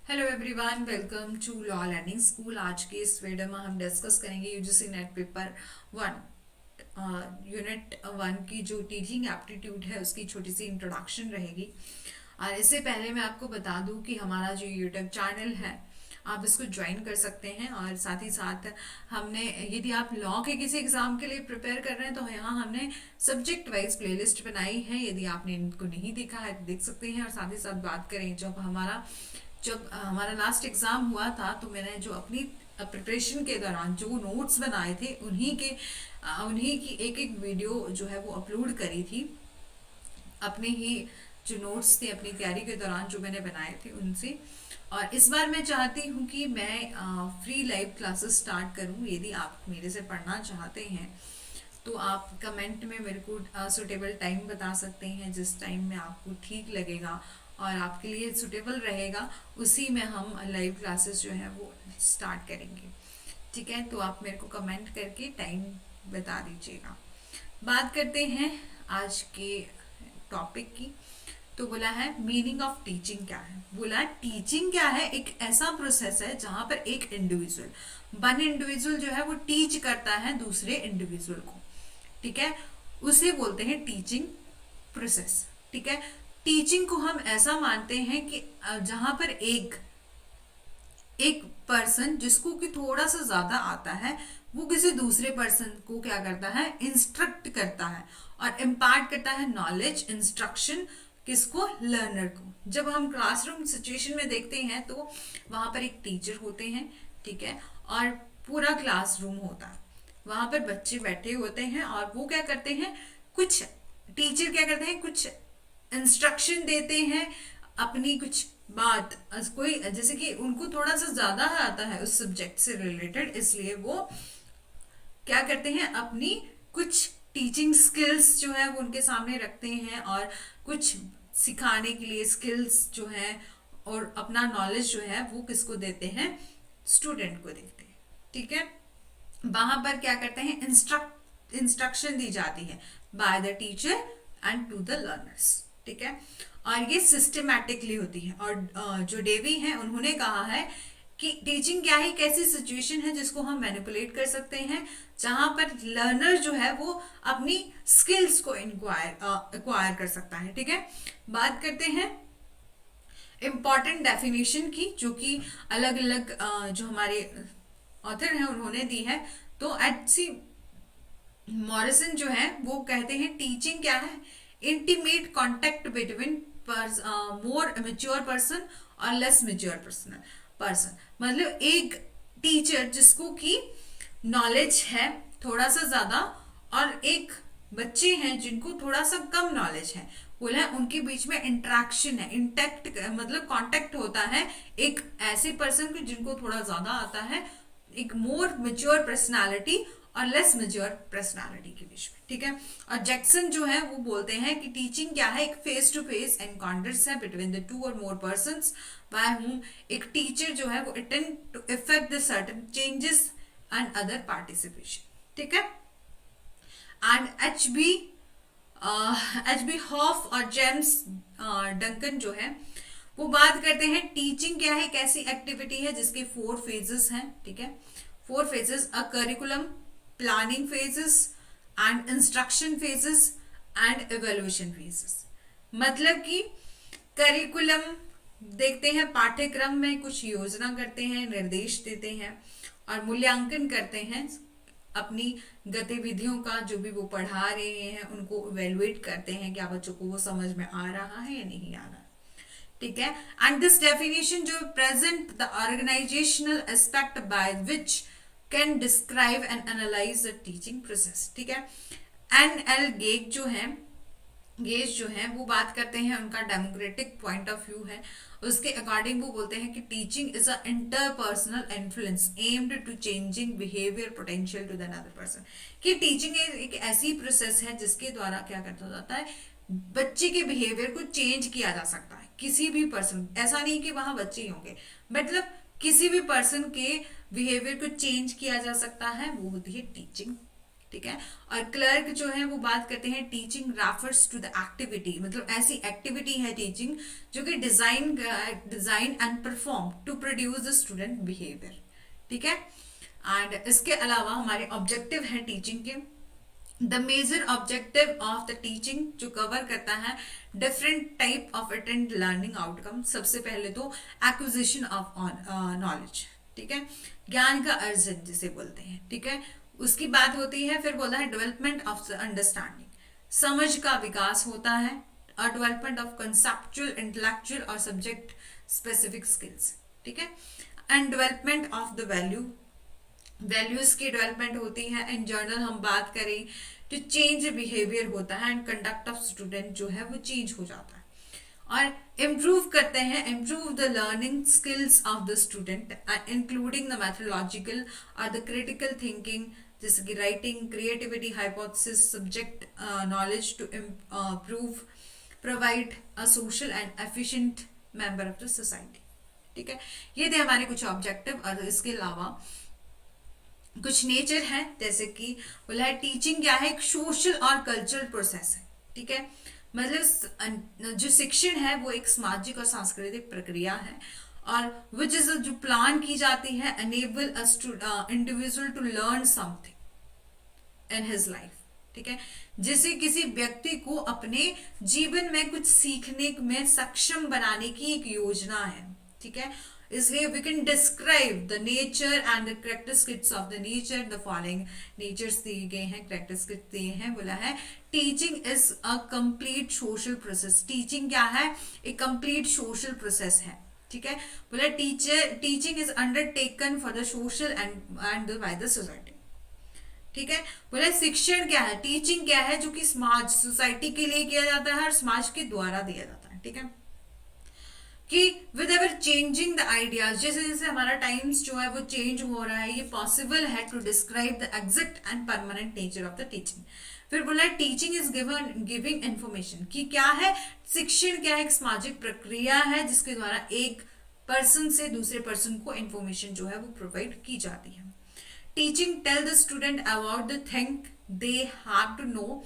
Hello everyone, welcome to law learning school. आज के इस वीडियो में हम डिस्कस करेंगे UGC NET paper one unit one की जो टीचिंग एप्टीट्यूड है उसकी छोटी सी इंट्रोडक्शन रहेगी। और इससे पहले मैं आपको बता दूं कि हमारा जो यूट्यूब चैनल है आप इसको ज्वाइन कर सकते हैं। और साथ ही साथ हमने, यदि आप लॉ के किसी एग्जाम के लिए प्रिपेयर कर रहे हैं तो यहाँ हमने सब्जेक्ट वाइज प्लेलिस्ट बनाई है। यदि आपने इनको नहीं देखा है तो देख सकते हैं। और साथ ही साथ बात करें, जब हमारा लास्ट एग्जाम हुआ था तो मैंने जो अपनी प्रिपरेशन के दौरान जो नोट्स बनाए थे उन्हीं की एक एक वीडियो जो है वो अपलोड करी थी। अपने ही जो नोट्स थे अपनी तैयारी के दौरान जो मैंने बनाए थे उनसे। और इस बार मैं चाहती हूँ कि मैं फ्री लाइव क्लासेस स्टार्ट करूँ। यदि आप मेरे से पढ़ना चाहते हैं तो आप कमेंट में मेरे को सुटेबल टाइम बता सकते हैं, जिस टाइम में आपको ठीक लगेगा और आपके लिए सुटेबल रहेगा उसी में हम लाइव क्लासेस जो है वो स्टार्ट करेंगे। ठीक है, तो आप मेरे को कमेंट करके टाइम बता दीजिएगा। बात करते हैं आज के टॉपिक की। तो बोला है मीनिंग ऑफ टीचिंग क्या है। बोला है टीचिंग क्या है, एक ऐसा प्रोसेस है जहां पर एक इंडिविजुअल, वन इंडिविजुअल जो है वो टीच करता है दूसरे इंडिविजुअल को। ठीक है, उसे बोलते हैं टीचिंग प्रोसेस। ठीक है, टीचिंग को हम ऐसा मानते हैं कि जहां पर एक एक पर्सन जिसको कि थोड़ा सा ज्यादा आता है वो किसी दूसरे पर्सन को क्या करता है, इंस्ट्रक्ट करता है और इम्पार्ट करता है नॉलेज, इंस्ट्रक्शन किसको, लर्नर को। जब हम क्लासरूम सिचुएशन में देखते हैं तो वहां पर एक टीचर होते हैं, ठीक है, और पूरा क्लासरूम होता है। वहां पर बच्चे बैठे होते हैं और वो क्या करते हैं, कुछ टीचर क्या करते हैं, कुछ इंस्ट्रक्शन देते हैं अपनी कुछ बात। कोई जैसे कि उनको थोड़ा सा ज्यादा आता है उस सब्जेक्ट से रिलेटेड, इसलिए वो क्या करते हैं, अपनी कुछ टीचिंग स्किल्स जो है वो उनके सामने रखते हैं और कुछ सिखाने के लिए स्किल्स जो है और अपना नॉलेज जो है वो किसको देते हैं, स्टूडेंट को देते हैं। ठीक है, वहां पर क्या करते हैं, इंस्ट्रक्शन दी जाती है by the teacher and to the learners. ठीक है, और ये सिस्टमैटिकली होती है। और जो डेवी हैं उन्होंने कहा है कि टीचिंग क्या है, एक ऐसी सिचुएशन है जिसको हम मैनिपुलेट कर सकते हैं जहां पर लर्नर जो है वो अपनी स्किल्स को एक्वायर कर सकता है। ठीक है, बात करते हैं इंपॉर्टेंट डेफिनेशन की, जो कि अलग अलग जो हमारे ऑथर हैं उन्होंने दी है। तो एच.सी. मॉरिसन जो है वो कहते हैं टीचिंग क्या है, इंटीमेट कॉन्टेक्ट बिटवीन मोर मेच्योर पर्सन और लेस मेच्योर पर्सन। मतलब एक टीचर जिसको की नॉलेज है थोड़ा सा ज्यादा और एक बच्चे हैं जिनको थोड़ा सा कम नॉलेज है, बोला है उनके बीच में इंटरेक्शन है, इंटेक्ट मतलब कांटेक्ट होता है एक ऐसे पर्सन को जिनको थोड़ा ज्यादा आता है, एक मोर मेच्योर पर्सनालिटी और लेस मेच्योर पर्सनालिटी के बीच में। ठीक है, और जैक्सन जो है वो बोलते हैं कि टीचिंग क्या है, एक फेस टू फेस एनकाउंटर्स है बिटवीन द टू और मोर पर्संस बाय हुम एक टीचर जो है वो attend to effect the certain changes and other participation. ठीक है, एंड एच बी हॉफ और जेम्स डंकन जो है वो बात करते हैं टीचिंग क्या है, एक ऐसी एक्टिविटी है जिसके 4 फेजेस हैं। ठीक है, 4 phases, a curriculum, planning phases and instruction phases and evaluation phases. मतलब कि करिकुलम देखते हैं, पाठ्यक्रम में कुछ योजना करते हैं, निर्देश देते हैं और मूल्यांकन करते हैं अपनी गतिविधियों का, जो भी वो पढ़ा रहे हैं उनको इवेलुएट करते हैं क्या बच्चों को वो समझ में आ रहा है या नहीं आ रहा है। ठीक है, एंड दिस डेफिनेशन जो present the organisational aspect by which can describe and analyse the teaching process. ठीक है, एन.एल. गेज जो है वो बात करते हैं, उनका डेमोक्रेटिक पॉइंट ऑफ व्यू है। उसके अकॉर्डिंग वो बोलते हैं कि teaching is a interpersonal influence aimed to changing behaviour potential to the another person. कि टीचिंग एक ऐसी प्रोसेस है जिसके द्वारा क्या करता जाता है, बच्चे के बिहेवियर को चेंज किया जा सकता है। किसी भी पर्सन, ऐसा नहीं कि वहां बच्चे ही होंगे, मतलब किसी भी पर्सन के बिहेवियर को चेंज किया जा सकता है, वो होती है टीचिंग। ठीक है। और क्लर्क जो है वो बात करते हैं teaching refers to the activity, मतलब ऐसी एक्टिविटी है टीचिंग जो कि design and perform to produce the student behaviour, ठीक है। एंड इसके अलावा हमारे ऑब्जेक्टिव है टीचिंग के। The major objective of the teaching जो कवर करता है different type of attend learning outcome. सबसे पहले तो एक्विजिशन ऑफ नॉलेज, ठीक है, ज्ञान का अर्जन जिसे बोलते हैं, ठीक है, उसकी बात होती है। फिर बोला है डेवलपमेंट ऑफ द अंडरस्टैंडिंग, समझ का विकास होता है। और डेवलपमेंट ऑफ कंसेप्चुअल, इंटेलेक्चुअल और सब्जेक्ट स्पेसिफिक स्किल्स, ठीक है। And development of the values की डेवलपमेंट होती है। इन जनरल हम बात करें तो चेंज बिहेवियर होता है एंड कंडक्ट ऑफ स्टूडेंट जो है वो चेंज हो जाता है। और इम्प्रूव करते हैं, improve the learning skills of the student including the methodological और द क्रिटिकल थिंकिंग, जैसे कि writing, creativity, hypothesis, subject knowledge to improve, provide a social and efficient member of the society, ठीक है। ये थे हमारे कुछ ऑब्जेक्टिव। और इसके अलावा कुछ नेचर है, जैसे कि बोला है टीचिंग क्या है, एक सोशल और कल्चरल प्रोसेस है, ठीक है। मतलब जो शिक्षण है वो एक सामाजिक और सांस्कृतिक प्रक्रिया है और विच इज जो प्लान की जाती है enable a individual to learn something in his life, ठीक है, जिसे किसी व्यक्ति को अपने जीवन में कुछ सीखने में सक्षम बनाने की एक योजना है, ठीक है। इसलिए we can describe the nature and the characteristics of the nature, the following natures दिए गए हैं, कैरेक्टरिस्टिक्स दिए हैं। बोला है teaching is a complete social process, teaching क्या है, एक कंप्लीट सोशल प्रोसेस है, ठीक है। बोला teaching is undertaken for the social and by the society, ठीक है। बोला शिक्षण क्या है, टीचिंग क्या है, जो कि समाज, सोसाइटी के लिए किया जाता है और समाज के द्वारा दिया जाता है, ठीक है। कि with ever changing the ideas, जैसे जैसे हमारा टाइम्स जो है वो चेंज हो रहा है, ये पॉसिबल है to describe the exact and permanent nature of the teaching. फिर बोला टीचिंग इज गिविंग इंफॉर्मेशन, कि क्या है, शिक्षण क्या है, एक सामाजिक प्रक्रिया है जिसके द्वारा एक पर्सन से दूसरे पर्सन को इंफॉर्मेशन जो है वो प्रोवाइड की जाती है। Teaching tell the student about the thing they have to know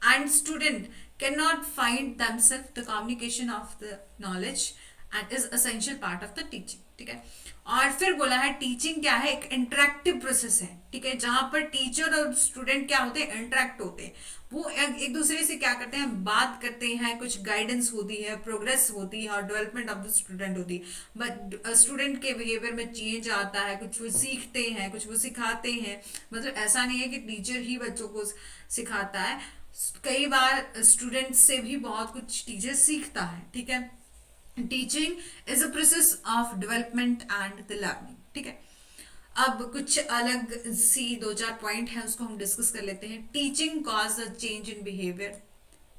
and student can not find themselves the communication of the knowledge and is essential part of the teaching, ठीक है। और फिर बोला है टीचिंग क्या है, एक इंटरेक्टिव प्रोसेस है, ठीक है, जहां पर टीचर और स्टूडेंट क्या होते हैं, इंटरेक्ट होते हैं, वो एक दूसरे से क्या करते हैं, बात करते हैं, कुछ गाइडेंस होती है, प्रोग्रेस होती है और डेवलपमेंट ऑफ द स्टूडेंट होती है। बट स्टूडेंट के बिहेवियर में चेंज आता है, कुछ वो सीखते हैं, कुछ वो सिखाते हैं। मतलब ऐसा नहीं है कि टीचर ही बच्चों को सिखाता है, कई बार स्टूडेंट से भी बहुत कुछ टीचर सीखता है, ठीक है। Teaching is a process of development and the learning, ठीक है। अब कुछ अलग सी दो चार पॉइंट है, उसको हम डिस्कस कर लेते हैं। Teaching cause a change in behaviour,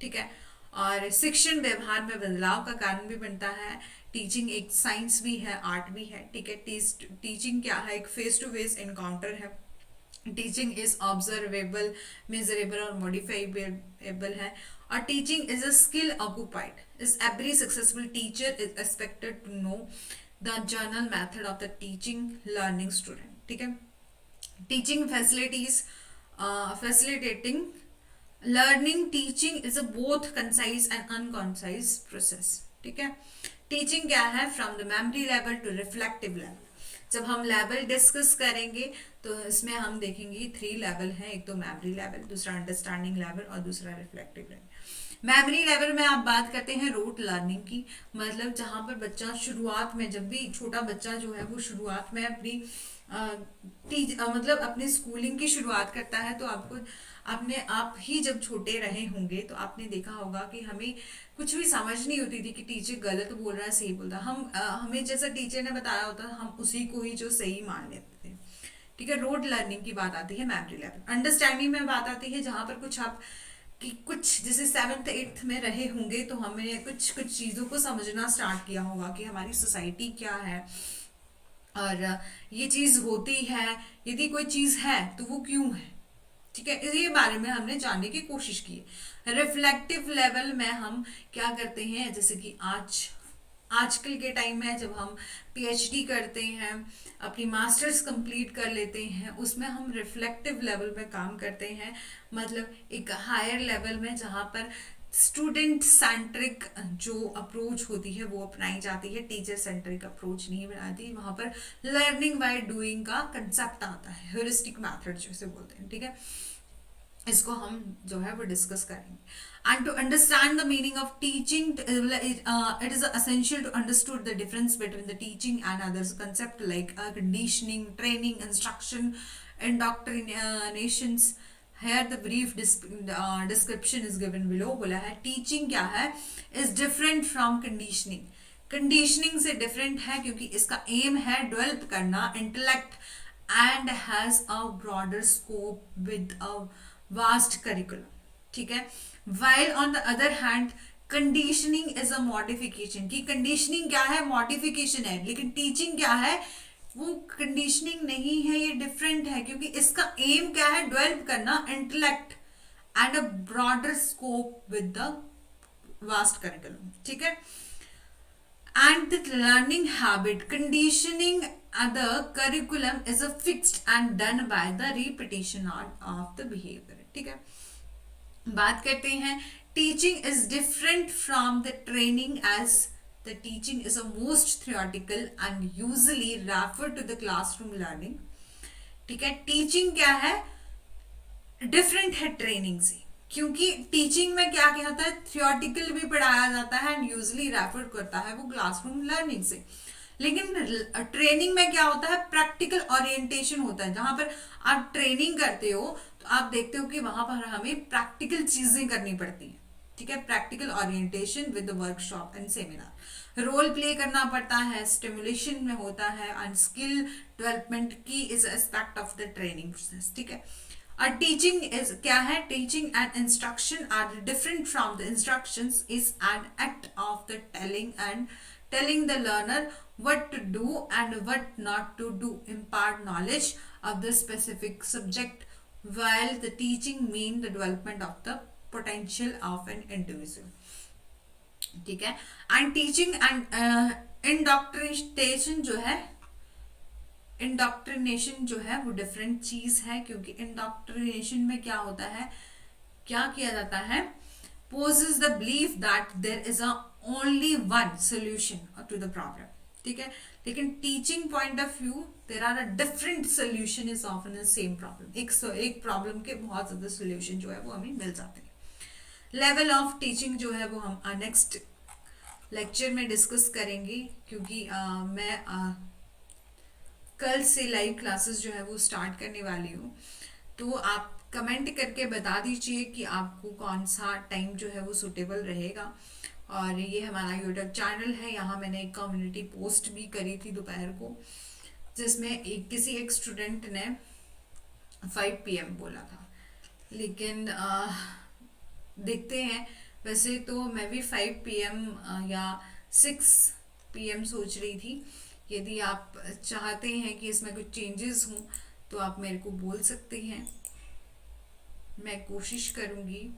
ठीक है, और शिक्षण व्यवहार में बदलाव का कारण भी बनता है। टीचिंग एक साइंस भी है, आर्ट भी है, ठीक है। टीचिंग क्या है, एक फेस टू फेस इनकाउंटर है। टीचिंग इज ऑब्जर्वेबल, मेजरेबल और मॉडिफाइबल है। और teaching is a skill occupied, is every successful teacher is expected to know the general method of the teaching learning student, ठीक है। Teaching facilities, facilitating learning, teaching is a both concise and unconcise process, ठीक है। टीचिंग क्या है, from the memory level to reflective level. जब हम level discuss करेंगे तो इसमें हम देखेंगे 3 लेवल है, एक तो मेमोरी लेवल, दूसरा अंडरस्टैंडिंग लेवल और दूसरा रिफ्लेक्टिव लेवल। मेमोरी लेवल में आप बात करते हैं रोट लर्निंग की, मतलब जहां पर बच्चा शुरुआत में, जब भी छोटा बच्चा जो है वो शुरुआत में अपनी मतलब अपनी स्कूलिंग की शुरुआत करता है, तो आपको अपने आप ही जब छोटे रहे होंगे तो आपने देखा होगा कि हमें कुछ भी समझ नहीं होती थी कि टीचर गलत बोल रहा है सही बोल रहा है, हम हमें जैसा टीचर ने बताया होता हम उसी को ही जो सही मान लेते थे, ठीक है। रोड लर्निंग की बात आती है मेमोरी लेवल। अंडरस्टैंडिंग में बात आती है जहां पर कुछ आप कि कुछ जैसे 7th 8th में रहे होंगे तो हमें कुछ कुछ चीज़ों को समझना स्टार्ट किया होगा कि हमारी सोसाइटी क्या है और ये चीज़ होती है, यदि कोई चीज़ है तो वो क्यों है, ठीक है, ये बारे में हमने जानने की कोशिश की। रिफ्लेक्टिव लेवल में हम क्या करते हैं, जैसे कि आज आजकल के टाइम में जब हम पीएचडी करते हैं, अपनी मास्टर्स कंप्लीट कर लेते हैं, उसमें हम रिफ्लेक्टिव लेवल पे काम करते हैं, मतलब एक हायर लेवल में जहाँ पर स्टूडेंट सेंट्रिक जो अप्रोच होती है वो अपनाई जाती है, टीचर सेंट्रिक अप्रोच नहीं बनाती। वहाँ पर लर्निंग बाय डूइंग का कंसेप्ट आता है, ह्यूरिस्टिक मेथड जैसे बोलते हैं, ठीक है। इसको हम जो है वो डिस्कस करेंगे। And to understand the meaning of teaching, it is essential to understood the difference between the teaching and others concept like conditioning, training, instruction, indoctrinations. Here the brief description is given below. बोला है टीचिंग क्या है, is different from conditioning. Conditioning से different है क्योंकि इसका M है डेवलप करना intellect and has a broader scope with a vast curriculum, ठीक है। While on the other hand conditioning is a modification, की कंडीशनिंग क्या है, मॉडिफिकेशन है, लेकिन टीचिंग क्या है, वो कंडीशनिंग नहीं है, ये डिफरेंट है क्योंकि इसका एम क्या है, डेवलप करना intellect and a broader scope with the vast curriculum, ठीक है। And the learning habit conditioning the curriculum is a fixed and done by the repetition of the behavior, ठीक है। बात करते हैं teaching is different from the training as the teaching is a most theoretical and usually refer to the classroom learning, ठीक है। टीचिंग क्या है, डिफरेंट है ट्रेनिंग से, क्योंकि टीचिंग में क्या क्या होता है, थियोरटिकल भी पढ़ाया जाता है एंड यूजुअली रेफर करता है वो क्लासरूम लर्निंग से। लेकिन ट्रेनिंग में क्या होता है, प्रैक्टिकल ओरिएंटेशन होता है, जहां पर आप ट्रेनिंग करते हो तो आप देखते हो कि वहां पर हमें प्रैक्टिकल चीजें करनी पड़ती हैं, ठीक है। Practical orientation with workshop and seminar, role play करना पड़ता है, स्टिमुलेशन में होता है and skill development key is aspect of the training process, ठीक है। और टीचिंग इज क्या है, teaching and instruction are different from the instructions is an act of the telling the learner what to do and what not to do, impart knowledge of the specific subject, while the teaching mean the development of the potential of an individual, ठीक है। And teaching and indoctrination जो है, indoctrination जो है वो different चीज है, क्योंकि इंडोक्ट्रिनेशन में क्या होता है, क्या किया जाता है, poses the belief that there is a only one solution to the problem, ठीक है। लेकिन teaching point of view there are a different solution is often the same problem, एक प्रॉब्लम के बहुत ज्यादा सोल्यूशन जो है वो हमें मिल जाते हैं। लेवल ऑफ टीचिंग जो है वो हम नेक्स्ट लेक्चर में डिस्कस करेंगे, क्योंकि मैं कल से लाइव क्लासेस जो है वो स्टार्ट करने वाली हूँ। तो आप कमेंट करके बता दीजिए कि आपको कौन सा टाइम जो है वो सूटेबल रहेगा। और ये हमारा यूट्यूब चैनल है, यहाँ मैंने एक कम्युनिटी पोस्ट भी करी थी दोपहर को, जिसमें किसी एक स्टूडेंट ने 5 PM बोला था, लेकिन देखते हैं। वैसे तो मैं भी 5 PM या 6 PM सोच रही थी। यदि आप चाहते हैं कि इसमें कुछ चेंजेस हों तो आप मेरे को बोल सकते हैं, मैं कोशिश करूंगी।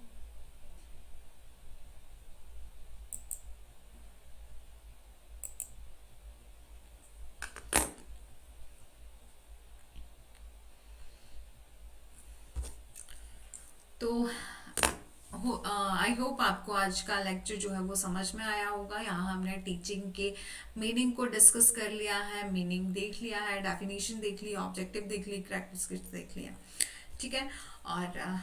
तो आई होप आपको आज का लेक्चर जो है वो समझ में आया होगा। यहाँ हमने टीचिंग के मीनिंग को डिस्कस कर लिया है, मीनिंग देख लिया है, डेफिनेशन देख ली, ऑब्जेक्टिव देख ली, कैरेक्टरिस्टिक्स देख लिया, ठीक है। और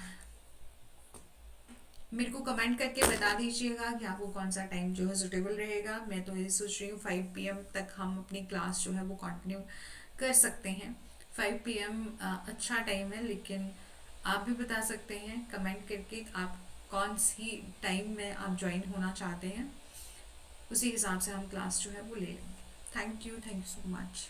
मेरे को कमेंट करके बता दीजिएगा कि आपको कौन सा टाइम जो है सुटेबल रहेगा। मैं तो ये सोच रही हूँ 5 PM तक हम अपनी क्लास जो है वो कंटिन्यू कर सकते हैं। 5 PM अच्छा टाइम है, लेकिन आप भी बता सकते हैं कमेंट करके आप कौन सी टाइम में आप ज्वाइन होना चाहते हैं, उसी हिसाब से हम क्लास जो है वो ले लेंगे। Thank you so much.